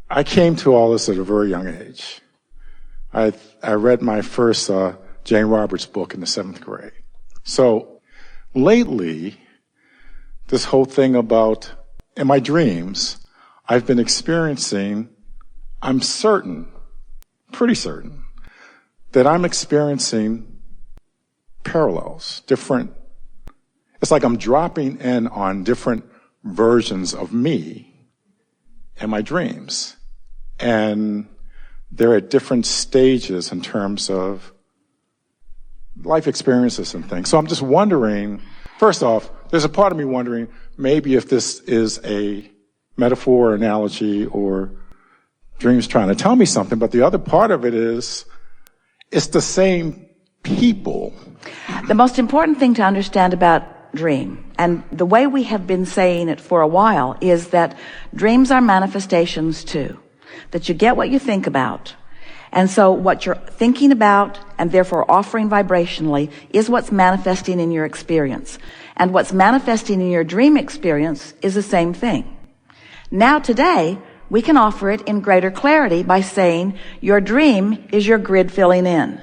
I came to all this at a very young age. I read my first Jane Roberts book in the 7th grade. So lately, this whole thing about, in my dreams, I've been experiencing, I'm certain, pretty certain, that I'm experiencing parallels, different, it's like I'm dropping in on different versions of me in my dreams. And they're at different stages in terms of life experiences and things. So I'm just wondering, first off, there's a part of me wondering maybe if this is a metaphor or analogy or dreams trying to tell me something, but the other part of it is it's the same people. The most important thing to understand about dream, and the way we have been saying it for a while, is that dreams are manifestations too. That you get what you think about. And so what you're thinking about and therefore offering vibrationally is what's manifesting in your experience. And what's manifesting in your dream experience is the same thing. Now today, we can offer it in greater clarity by saying your dream is your grid filling in.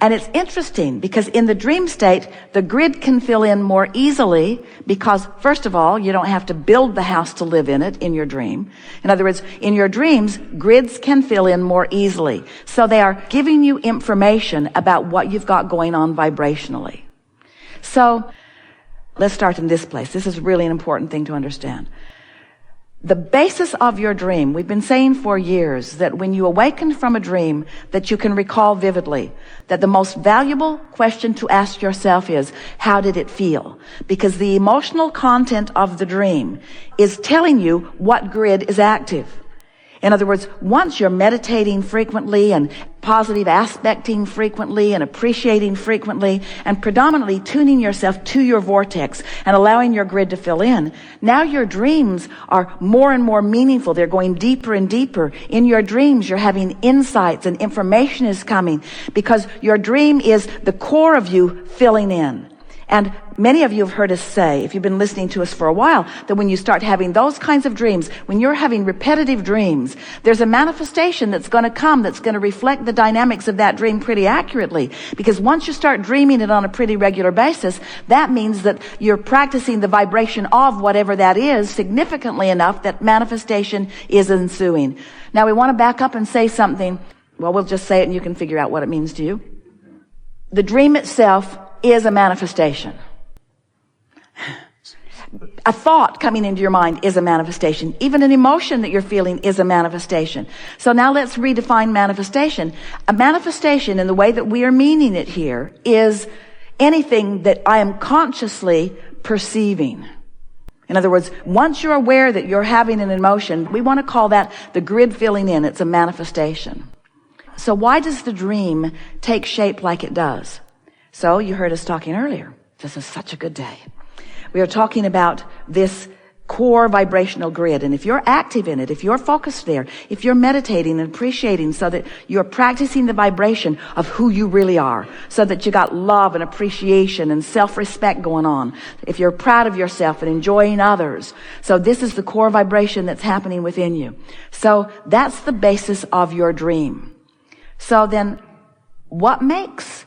And it's interesting because in the dream state, the grid can fill in more easily because, first of all, you don't have to build the house to live in it in your dream. In other words, in your dreams, grids can fill in more easily. So they are giving you information about what you've got going on vibrationally. So let's start in this place. This is really an important thing to understand. The basis of your dream, we've been saying for years that when you awaken from a dream that you can recall vividly, that the most valuable question to ask yourself is, how did it feel? Because the emotional content of the dream is telling you what grid is active. In other words, once you're meditating frequently and positive aspecting frequently and appreciating frequently and predominantly tuning yourself to your vortex and allowing your grid to fill in, now your dreams are more and more meaningful. They're going deeper and deeper. In your dreams, you're having insights and information is coming because your dream is the core of you filling in. And many of you have heard us say, if you've been listening to us for a while, that when you start having those kinds of dreams, when you're having repetitive dreams, there's a manifestation that's going to come that's going to reflect the dynamics of that dream pretty accurately. Because once you start dreaming it on a pretty regular basis, that means that you're practicing the vibration of whatever that is significantly enough that manifestation is ensuing. Now we want to back up and say something. Well, we'll just say it and you can figure out what it means to you. The dream itself is a manifestation. A thought coming into your mind is a manifestation. Even an emotion that you're feeling is a manifestation. So now let's redefine manifestation. A manifestation, in the way that we are meaning it here, is anything that I am consciously perceiving. In other words, once you're aware that you're having an emotion, we want to call that the grid filling in. It's a manifestation. So why does the dream take shape like it does? So you heard us talking earlier. This is such a good day. We are talking about this core vibrational grid. And if you're active in it, if you're focused there, if you're meditating and appreciating so that you're practicing the vibration of who you really are, so that you got love and appreciation and self-respect going on, if you're proud of yourself and enjoying others. So this is the core vibration that's happening within you. So that's the basis of your dream. So then what makes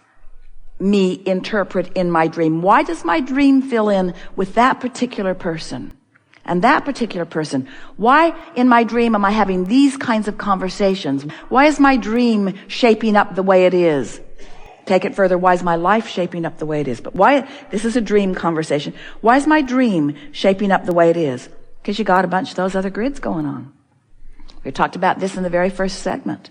me interpret in my dream? Why does my dream fill in with that particular person and that particular person? Why in my dream am I having these kinds of conversations? Why is my dream shaping up the way it is? Take it further. Why is my life shaping up the way it is? But why, this is a dream conversation. Why is my dream shaping up the way it is? Because you got a bunch of those other grids going on. We talked about this in the very first segment.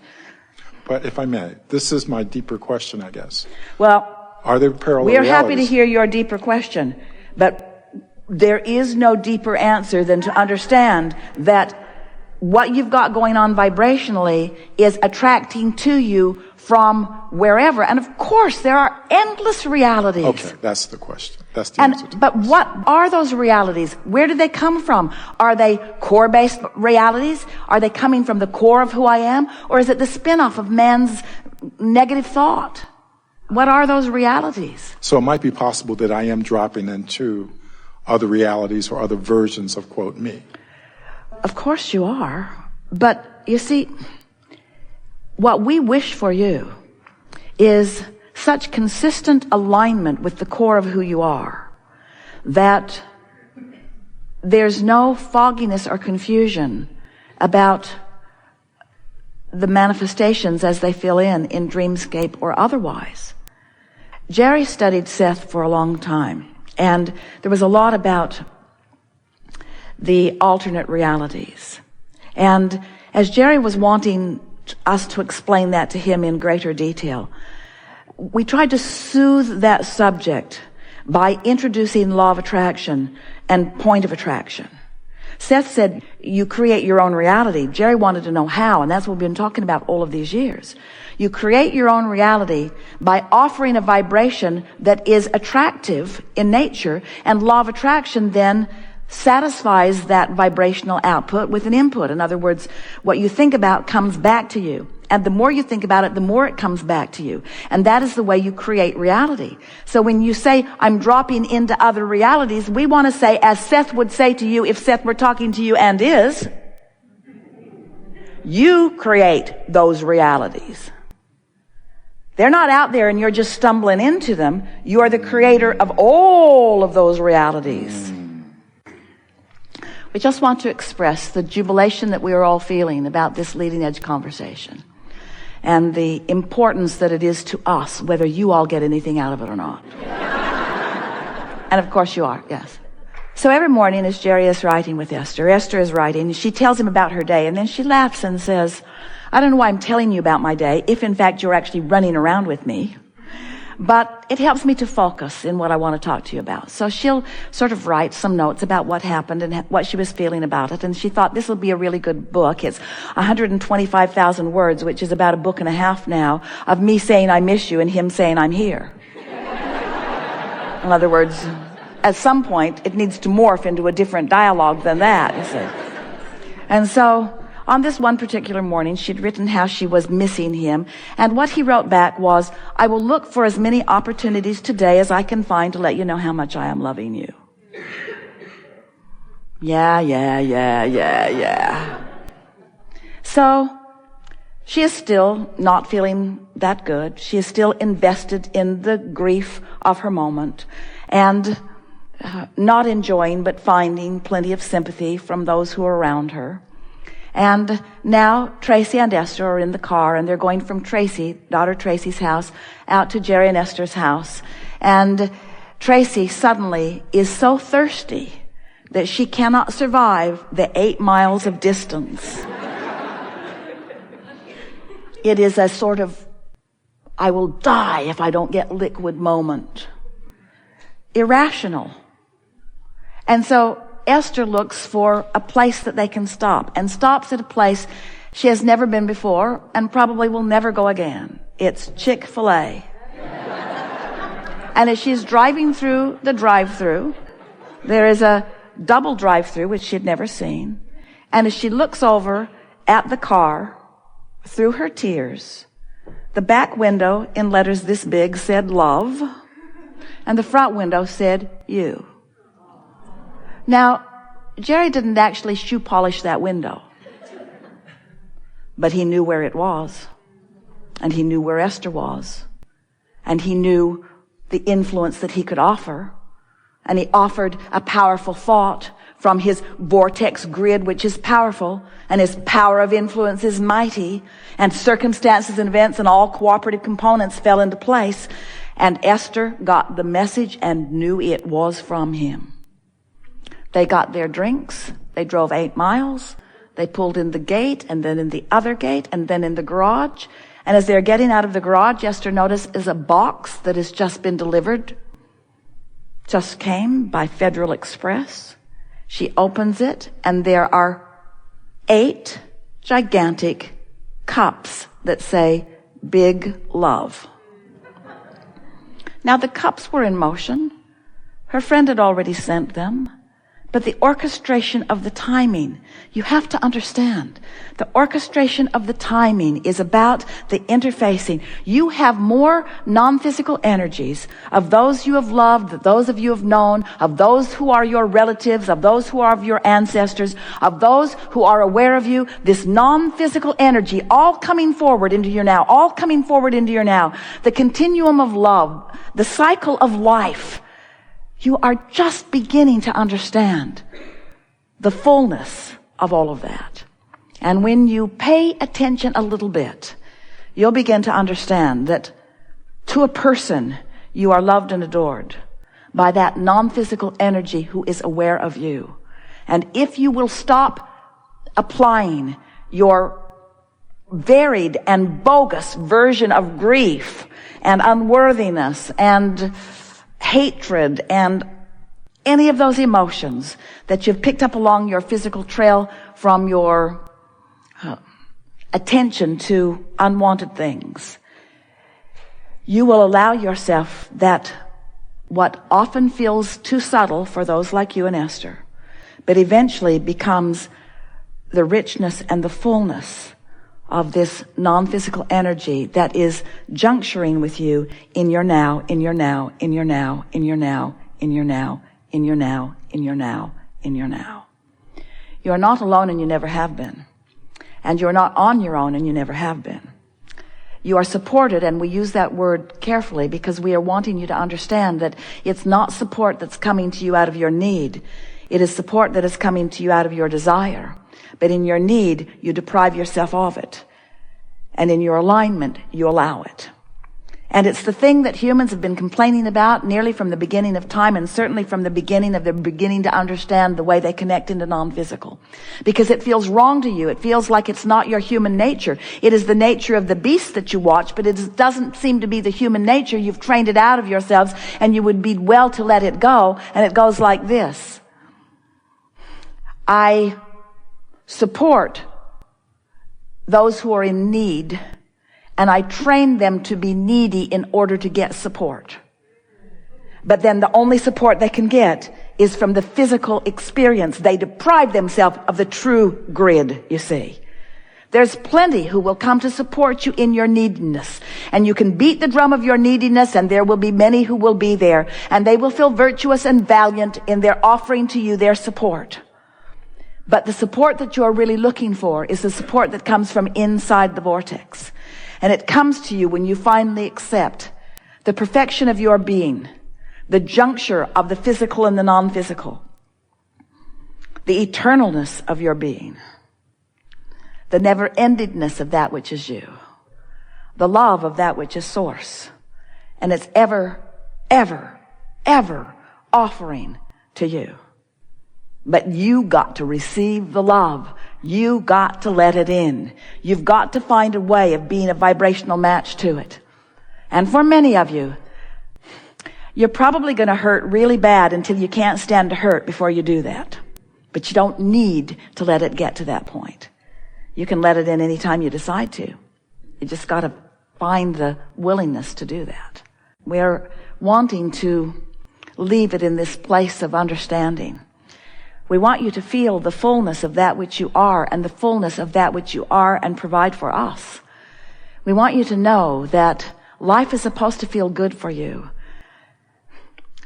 But if I may, this is my deeper question, I guess. Well, are there parallel we are realities? happy to hear your deeper question, but there is no deeper answer than to understand that what you've got going on vibrationally is attracting to you from wherever. And of course, there are endless realities. Okay, that's the question. That's the answer to But what are those realities? Where do they come from? Are they core-based realities? Are they coming from the core of who I am? Or is it the spin-off of man's negative thought? What are those realities? So it might be possible that I am dropping into other realities or other versions of, quote, me. Of course you are. But you see, what we wish for you is such consistent alignment with the core of who you are that there's no fogginess or confusion about the manifestations as they fill in dreamscape or otherwise. Jerry studied Seth for a long time, and there was a lot about the alternate realities. And as Jerry was wanting us to explain that to him in greater detail, we tried to soothe that subject by introducing law of attraction and point of attraction. Seth said, you create your own reality. Jerry wanted to know how, and that's what we've been talking about all of these years. You create your own reality by offering a vibration that is attractive in nature, and law of attraction then satisfies that vibrational output with an input. In other words, what you think about comes back to you. And the more you think about it, the more it comes back to you. And that is the way you create reality. So when you say, I'm dropping into other realities, we want to say, as Seth would say to you if Seth were talking to you and is, you create those realities. They're not out there and you're just stumbling into them. You are the creator of all of those realities. We just want to express the jubilation that we are all feeling about this leading edge conversation and the importance that it is to us, whether you all get anything out of it or not. And of course you are, yes. So every morning as Jerry is writing with Esther, Esther is writing, she tells him about her day, and then she laughs and says, I don't know why I'm telling you about my day, if in fact you're actually running around with me. But it helps me to focus in what I want to talk to you about. So she'll sort of write some notes about what happened and what she was feeling about it. And she thought this will be a really good book. It's 125,000 words, which is about a book and a half now, of me saying I miss you and him saying I'm here. In other words, at some point, it needs to morph into a different dialogue than that, you see. And so on this one particular morning, she'd written how she was missing him, and what he wrote back was, I will look for as many opportunities today as I can find to let you know how much I am loving you. Yeah. So, she is still not feeling that good. She is still invested in the grief of her moment, and not enjoying but finding plenty of sympathy from those who are around her. And now Tracy and Esther are in the car, and they're going from daughter Tracy's house out to Jerry and Esther's house. And Tracy suddenly is so thirsty that she cannot survive the 8 miles of distance. It is a sort of, I will die if I don't get liquid moment. Irrational. And so Esther looks for a place that they can stop, and stops at a place she has never been before and probably will never go again. It's Chick-fil-A. And as she's driving through the drive-thru, there is a double drive-thru which she had never seen. And as she looks over at the car, through her tears, the back window in letters this big said love, and the front window said you. Now, Jerry didn't actually shoe polish that window, but he knew where it was, and he knew where Esther was, and he knew the influence that he could offer, and he offered a powerful thought from his vortex grid, which is powerful, and his power of influence is mighty, and circumstances and events and all cooperative components fell into place, and Esther got the message and knew it was from him. They got their drinks, they drove 8 miles, they pulled in the gate, and then in the other gate, and then in the garage. And as they're getting out of the garage, Esther notices a box that has just been delivered, just came by Federal Express. She opens it, and there are 8 gigantic cups that say, Big Love. Now, the cups were in motion. Her friend had already sent them. But the orchestration of the timing, you have to understand, the orchestration of the timing is about the interfacing. You have more non-physical energies of those you have loved, of those of you have known, of those who are your relatives, of those who are of your ancestors, of those who are aware of you, this non-physical energy all coming forward into your now, all coming forward into your now. The continuum of love, the cycle of life. You are just beginning to understand the fullness of all of that. And when you pay attention a little bit, you'll begin to understand that to a person, you are loved and adored by that non-physical energy who is aware of you. And if you will stop applying your varied and bogus version of grief and unworthiness and hatred and any of those emotions that you've picked up along your physical trail from your attention to unwanted things, you will allow yourself that what often feels too subtle for those like you and Esther, but eventually becomes the richness and the fullness of this non-physical energy that is juncturing with you in your now, in your now, in your now, in your now, in your now, in your now, in your now, in your now. You are not alone and you never have been. And you are not on your own and you never have been. You are supported, and we use that word carefully because we are wanting you to understand that it's not support that's coming to you out of your need. It is support that is coming to you out of your desire. But in your need, you deprive yourself of it. And in your alignment, you allow it. And it's the thing that humans have been complaining about nearly from the beginning of time, and certainly from the beginning of their beginning to understand the way they connect into non-physical. Because it feels wrong to you. It feels like it's not your human nature. It is the nature of the beast that you watch, but it doesn't seem to be the human nature. You've trained it out of yourselves, and you would be well to let it go. And it goes like this. I support those who are in need, and I train them to be needy in order to get support. But then the only support they can get is from the physical experience. They deprive themselves of the true grid, you see. There's plenty who will come to support you in your neediness. And you can beat the drum of your neediness, and there will be many who will be there. And they will feel virtuous and valiant in their offering to you their support. But the support that you're really looking for is the support that comes from inside the vortex. And it comes to you when you finally accept the perfection of your being, the juncture of the physical and the non-physical, the eternalness of your being, the never-endedness of that which is you, the love of that which is source. And it's ever, ever, ever offering to you. But you got to receive the love. You got to let it in. You've got to find a way of being a vibrational match to it. And for many of you, you're probably going to hurt really bad until you can't stand to hurt before you do that. But you don't need to let it get to that point. You can let it in anytime you decide to. You just got to find the willingness to do that. We're wanting to leave it in this place of understanding. We want you to feel the fullness of that which you are and the fullness of that which you are and provide for us. We want you to know that life is supposed to feel good for you.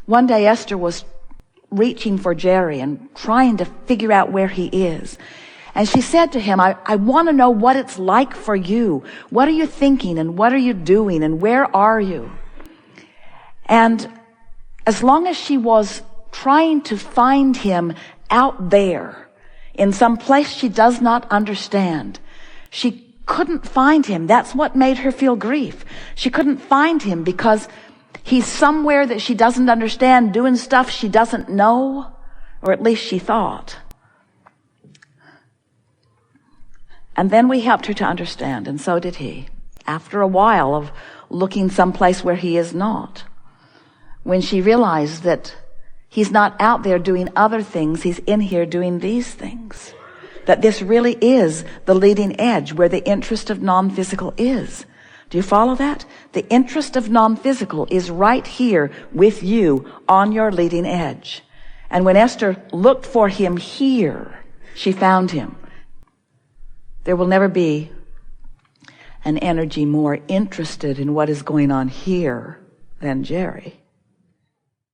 One day Esther was reaching for Jerry and trying to figure out where he is. And she said to him, I want to know what it's like for you. What are you thinking and what are you doing and where are you? And as long as she was trying to find him out there in some place she does not understand, she couldn't find him. That's what made her feel grief. She couldn't find him because he's somewhere that she doesn't understand, doing stuff she doesn't know, or at least she thought. And then we helped her to understand, and so did he. After a while of looking someplace where he is not, when she realized that he's not out there doing other things, he's in here doing these things. That this really is the leading edge where the interest of non-physical is. Do you follow that? The interest of non-physical is right here with you on your leading edge. And when Esther looked for him here, she found him. There will never be an energy more interested in what is going on here than Jerry.